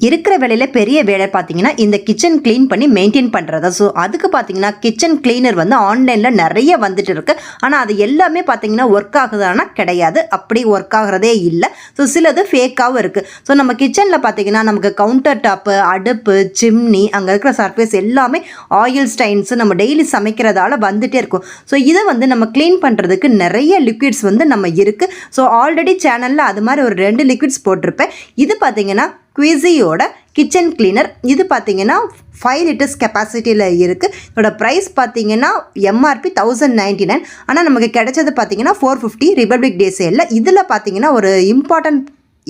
இருக்கிற வேலையில் பெரிய வேலை பார்த்தீங்கன்னா இந்த கிச்சன் க்ளீன் பண்ணி மெயின்டைன் பண்ணுறதா. ஸோ அதுக்கு பார்த்தீங்கன்னா கிச்சன் கிளீனர் வந்து ஆன்லைனில் நிறைய வந்துட்டு இருக்கு. ஆனால் அது எல்லாமே பார்த்தீங்கன்னா ஒர்க் ஆகுதானா கிடையாது, அப்படி ஒர்க் ஆகுறதே இல்லை. ஸோ சிலது ஃபேக்காகவும் இருக்குது. ஸோ நம்ம கிச்சனில் பார்த்தீங்கன்னா நமக்கு கவுண்டர் டாப்பு, அடுப்பு, சிம்னி, அங்கே இருக்கிற சர்ஃபேஸ் எல்லாமே ஆயில் ஸ்டைன்ஸு நம்ம டெய்லி சமைக்கிறதால வந்துகிட்டே இருக்கும். ஸோ இதை வந்து நம்ம க்ளீன் பண்ணுறதுக்கு நிறைய லிக்விட்ஸ் வந்து நம்ம இருக்குது. ஸோ ஆல்ரெடி சேனலில் அது மாதிரி ஒரு 2 லிக்விட்ஸ் போட்டிருப்பேன். இது பார்த்தீங்கன்னா குவிசியோட கிச்சன் கிளீனர். இது பார்த்தீங்கன்னா 5 லிட்டர்ஸ் கெப்பாசிட்டியில் இருக்குது. இதோட ப்ரைஸ் பார்த்தீங்கன்னா எம்ஆர்பி 1099. ஆனால் நமக்கு கிடைச்சது பார்த்தீங்கன்னா 450 ரிபப்ளிக் டே சேலில். இதில் பார்த்தீங்கன்னா ஒரு இம்பார்ட்டன்ட்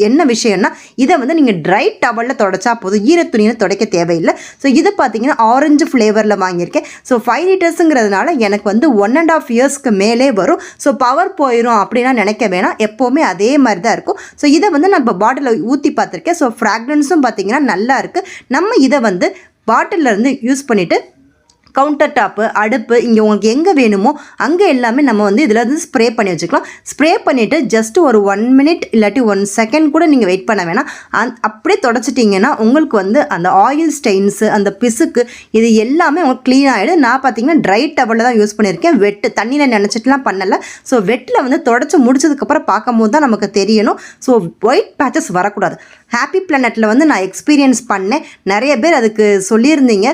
என்ன விஷயம்னா, இதை வந்து நீங்கள் ட்ரை டவலில் தொடச்சா போதும், ஈர துணியில் துடைக்க தேவையில்லை. ஸோ இது பார்த்தீங்கன்னா ஆரஞ்சு ஃப்ளேவரில் வாங்கியிருக்கேன். ஸோ 5 லிட்டர்ஸுங்கிறதுனால எனக்கு வந்து 1.5 இயர்ஸ்க்கு மேலே வரும். ஸோ பவர் போயிடும் அப்படின்னா நினைக்க வேணாம், எப்போவுமே அதே மாதிரி தான் இருக்கும். ஸோ இதை வந்து நான் இப்போ பாட்டிலில் ஊற்றி பார்த்துருக்கேன். ஸோ ஃப்ராக்ரன்ஸும் பார்த்தீங்கன்னா நல்லா இருக்குது. நம்ம இதை வந்து பாட்டிலில் இருந்து யூஸ் பண்ணிவிட்டு கவுண்டர் டாப்பு, அடுப்பு, இங்கே உங்களுக்கு எங்கே வேணுமோ அங்கே எல்லாமே நம்ம வந்து இதில் வந்து ஸ்ப்ரே பண்ணி வச்சுக்கலாம். ஸ்ப்ரே பண்ணிவிட்டு ஜஸ்ட் ஒரு 1 மினிட் இல்லாட்டி 1 செகண்ட் கூட நீங்கள் வெயிட் பண்ண வேணாம். அப்படியே தொடச்சிட்டிங்கன்னா உங்களுக்கு வந்து அந்த ஆயில் ஸ்டெயின்ஸு, அந்த பிசுக்கு, இது எல்லாமே உங்களுக்கு க்ளீன் ஆகிடும். நான் பார்த்தீங்கன்னா ட்ரை டவலில் தான் யூஸ் பண்ணியிருக்கேன். வெட்டு தண்ணியில் நினச்சிட்டுலாம் பண்ணலை. ஸோ வெட்டில் வந்து தொடச்சி முடிச்சதுக்கப்புறம் பார்க்கும்போது தான் நமக்கு தெரியணும். ஸோ ஒயிட் பேச்சஸ் வரக்கூடாது. ஹாப்பி பிளானட்டில் வந்து நான் எக்ஸ்பீரியன்ஸ் பண்ணேன். நிறைய பேர் அதுக்கு சொல்லியிருந்தீங்க.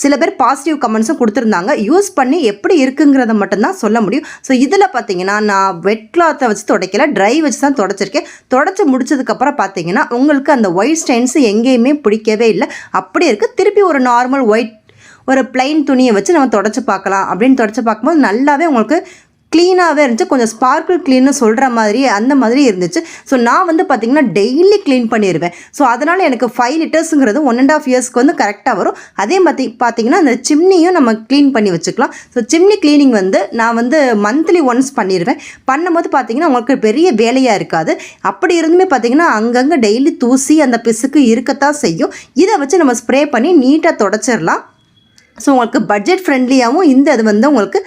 சில பேர் பாசிட்டிவ் கமெண்ட்ஸும் கொடுத்துருந்தாங்க. யூஸ் பண்ணி எப்படி இருக்குங்கிறத மட்டும்தான் சொல்ல முடியும். ஸோ இதில் பார்த்தீங்கன்னா நான் வெட் கிளாத்தை வச்சு துடைக்கல, ட்ரை வச்சு தான் துடைச்சிருக்கேன். துடைச்சி முடிச்சதுக்கப்புறம் பார்த்தீங்கன்னா உங்களுக்கு அந்த ஒயிட் ஸ்டைன்ஸு எங்கேயுமே பிடிக்கவே இல்லை, அப்படி இருக்குது. திருப்பி ஒரு நார்மல் ஒயிட் ஒரு பிளைன் துணியை வச்சு நம்ம துடைச்சி பார்க்கலாம். அப்படின்னு துடைச்சி பார்க்கும்போது நல்லாவே உங்களுக்கு க்ளீனாகவே இருந்துச்சு. கொஞ்சம் ஸ்பார்க்கிள் க்ளீன்னு சொல்கிற மாதிரி அந்த மாதிரி இருந்துச்சு. ஸோ நான் வந்து பார்த்திங்கன்னா டெய்லி க்ளீன் பண்ணிடுவேன். ஸோ அதனால் எனக்கு 5 லிட்டர்ஸுங்கிறது 1.5 இயர்ஸ்க்கு வந்து கரெக்டாக வரும். அதே மாதிரி பார்த்திங்கன்னா அந்த சிம்னியும் நம்ம க்ளீன் பண்ணி வச்சுக்கலாம். ஸோ சிம்னி க்ளீனிங் வந்து நான் வந்து மந்த்லி ஒன்ஸ் பண்ணிடுவேன். பண்ணும்போது பார்த்திங்கன்னா உங்களுக்கு பெரிய வேலையாக இருக்காது. அப்படி இருந்துமே பார்த்திங்கன்னா அங்கங்கே டெய்லி தூசி அந்த பிசுக்கு இருக்கத்தான் செய்யும். இதை வச்சு நம்ம ஸ்ப்ரே பண்ணி நீட்டாக தொடச்சிடலாம். ஸோ உங்களுக்கு பட்ஜெட் ஃப்ரெண்ட்லியாகவும் இந்த இது வந்து உங்களுக்கு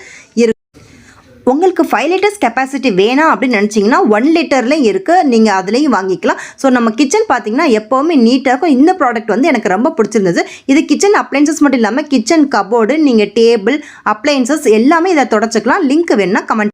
உங்களுக்கு 5 லிட்டர்ஸ் கெப்பாசிட்டி வேணாம் அப்படின்னு நினச்சிங்கன்னா 1 லிட்டர்லேயும் இருக்குது, நீங்கள் அதுலேயும் வாங்கிக்கலாம். ஸோ நம்ம கிச்சன் பார்த்தீங்கன்னா எப்போவுமே நீட்டாக இருக்கும். இந்த ப்ராடக்ட் வந்து எனக்கு ரொம்ப பிடிச்சிருந்தது. இது கிச்சன் அப்ளைன்சஸ் மட்டும் இல்லாமல் கிச்சன் கபோர்டு, நீங்கள் டேபிள், அப்ளைன்சஸ் எல்லாமே இதை தொடச்சிக்கலாம். லிங்க் வேணுன்னா கமெண்ட்